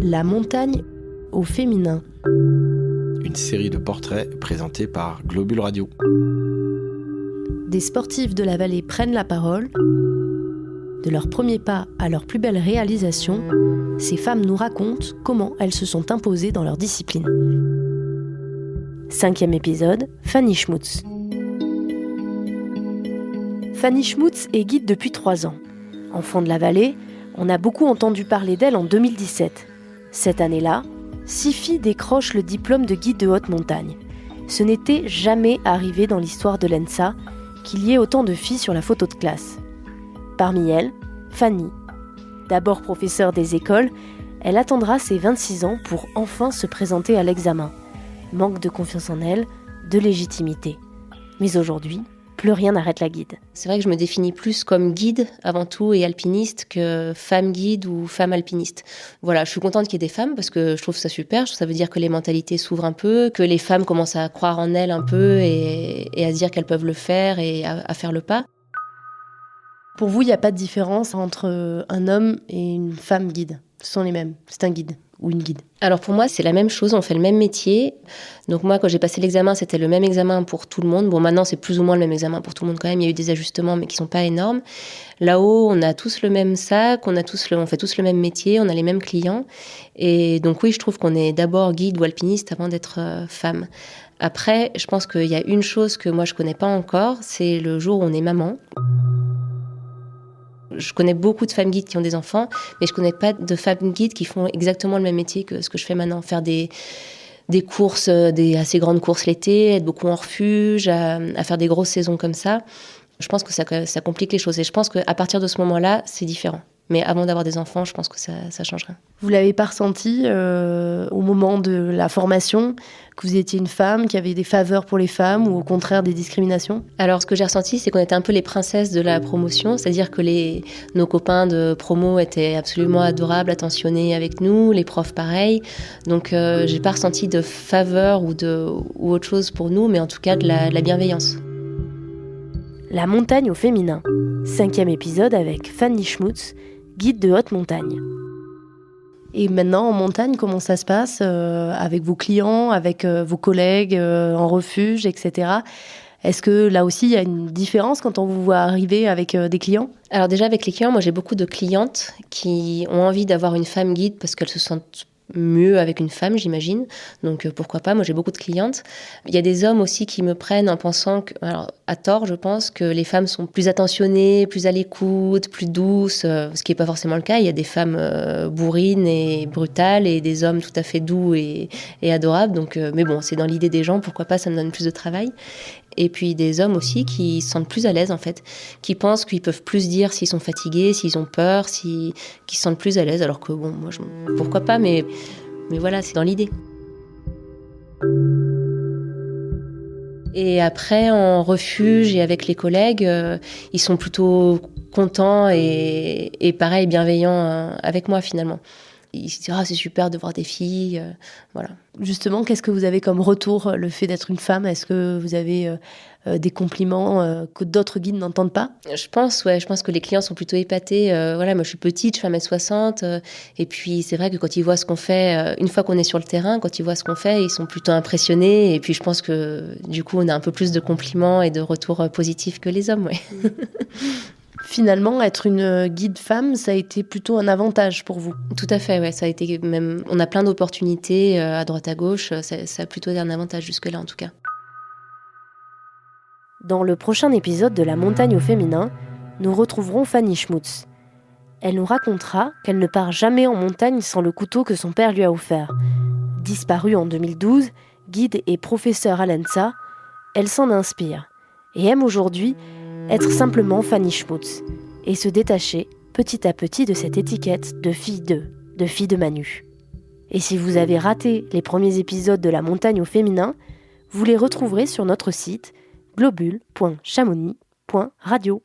La montagne au féminin. Une série de portraits présentés par Globule Radio. Des sportifs de la vallée prennent la parole. De leurs premiers pas à leurs plus belles réalisations, ces femmes nous racontent comment elles se sont imposées dans leur discipline. 5e épisode, Fanny Schmutz. Fanny Schmutz est guide depuis 3 ans. Enfant de la vallée, on a beaucoup entendu parler d'elle en 2017. Cette année-là, 6 filles décrochent le diplôme de guide de haute montagne. Ce n'était jamais arrivé dans l'histoire de l'ENSA qu'il y ait autant de filles sur la photo de classe. Parmi elles, Fanny. D'abord professeure des écoles, elle attendra ses 26 ans pour enfin se présenter à l'examen. Manque de confiance en elle, de légitimité. Mais aujourd'hui, plus rien n'arrête la guide. C'est vrai que je me définis plus comme guide avant tout et alpiniste que femme guide ou femme alpiniste. Voilà, je suis contente qu'il y ait des femmes parce que je trouve ça super. Ça veut dire que les mentalités s'ouvrent un peu, que les femmes commencent à croire en elles un peu et à se dire qu'elles peuvent le faire et à faire le pas. Pour vous, il n'y a pas de différence entre un homme et une femme guide. Ce sont les mêmes. C'est un guide ou une guide. Alors pour moi, c'est la même chose, on fait le même métier. Donc moi, quand j'ai passé l'examen, c'était le même examen pour tout le monde. Bon, maintenant, c'est plus ou moins le même examen pour tout le monde quand même. Il y a eu des ajustements, mais qui sont pas énormes. Là-haut, on a tous le même sac, on fait tous le même métier, on a les mêmes clients. Et donc oui, je trouve qu'on est d'abord guide ou alpiniste avant d'être femme. Après, je pense qu'il y a une chose que moi, je connais pas encore, c'est le jour où on est maman. Je connais beaucoup de femmes guides qui ont des enfants, mais je connais pas de femmes guides qui font exactement le même métier que ce que je fais maintenant. Faire des courses, des assez grandes courses l'été, être beaucoup en refuge, à faire des grosses saisons comme ça. Je pense que ça complique les choses. Et je pense qu'à partir de ce moment-là, c'est différent. Mais avant d'avoir des enfants, je pense que ça changerait. Vous l'avez pas ressenti au moment de la formation, que vous étiez une femme, qu'il y avait des faveurs pour les femmes ou au contraire des discriminations ? Alors, ce que j'ai ressenti, c'est qu'on était un peu les princesses de la promotion, c'est-à-dire que nos copains de promo étaient absolument adorables, attentionnés avec nous, les profs pareil. Donc, j'ai pas ressenti de faveur ou autre chose pour nous, mais en tout cas de la bienveillance. La montagne au féminin. 5e épisode avec Fanny Schmutz, guide de haute montagne. Et maintenant, en montagne, comment ça se passe avec vos clients, avec vos collègues en refuge, etc. Est-ce que là aussi, il y a une différence quand on vous voit arriver avec des clients ? Alors déjà, avec les clients, moi j'ai beaucoup de clientes qui ont envie d'avoir une femme guide parce qu'elles se sentent mieux avec une femme, j'imagine. Donc pourquoi pas, moi j'ai beaucoup de clientes. Il y a des hommes aussi qui me prennent en pensant alors à tort, je pense que les femmes sont plus attentionnées, plus à l'écoute, plus douces, ce qui n'est pas forcément le cas. Il y a des femmes bourrines et brutales et des hommes tout à fait doux et adorables. Donc, mais bon, c'est dans l'idée des gens, pourquoi pas, ça me donne plus de travail. Et puis des hommes aussi qui se sentent plus à l'aise en fait, qui pensent qu'ils peuvent plus dire s'ils sont fatigués, s'ils ont peur, qui se sentent plus à l'aise, alors que bon, moi pourquoi pas, mais voilà, c'est dans l'idée. Et après, en refuge et avec les collègues, ils sont plutôt contents et pareil, bienveillants avec moi finalement. Ils se disent « Ah, c'est super de voir des filles », voilà. Justement, qu'est-ce que vous avez comme retour, le fait d'être une femme ? Est-ce que vous avez des compliments que d'autres guides n'entendent pas ? Je pense que les clients sont plutôt épatés. Voilà, moi je suis petite, je fais 1m60, et puis c'est vrai que quand ils voient ce qu'on fait, une fois qu'on est sur le terrain, quand ils voient ce qu'on fait, ils sont plutôt impressionnés, et puis je pense que du coup on a un peu plus de compliments et de retours positifs que les hommes, ouais. Finalement, être une guide femme, ça a été plutôt un avantage pour vous. Tout à fait, ouais. Ça a été même. On a plein d'opportunités à droite à gauche. Ça a plutôt été un avantage jusque-là, en tout cas. Dans le prochain épisode de La montagne au féminin, nous retrouverons Fanny Schmutz. Elle nous racontera qu'elle ne part jamais en montagne sans le couteau que son père lui a offert. Disparue en 2012, guide et professeure à l'ENSA, elle s'en inspire et aime aujourd'hui être simplement Fanny Schmutz et se détacher petit à petit de cette étiquette de fille de fille de Manu. Et si vous avez raté les premiers épisodes de La montagne au féminin, vous les retrouverez sur notre site globule.chamonix.radio.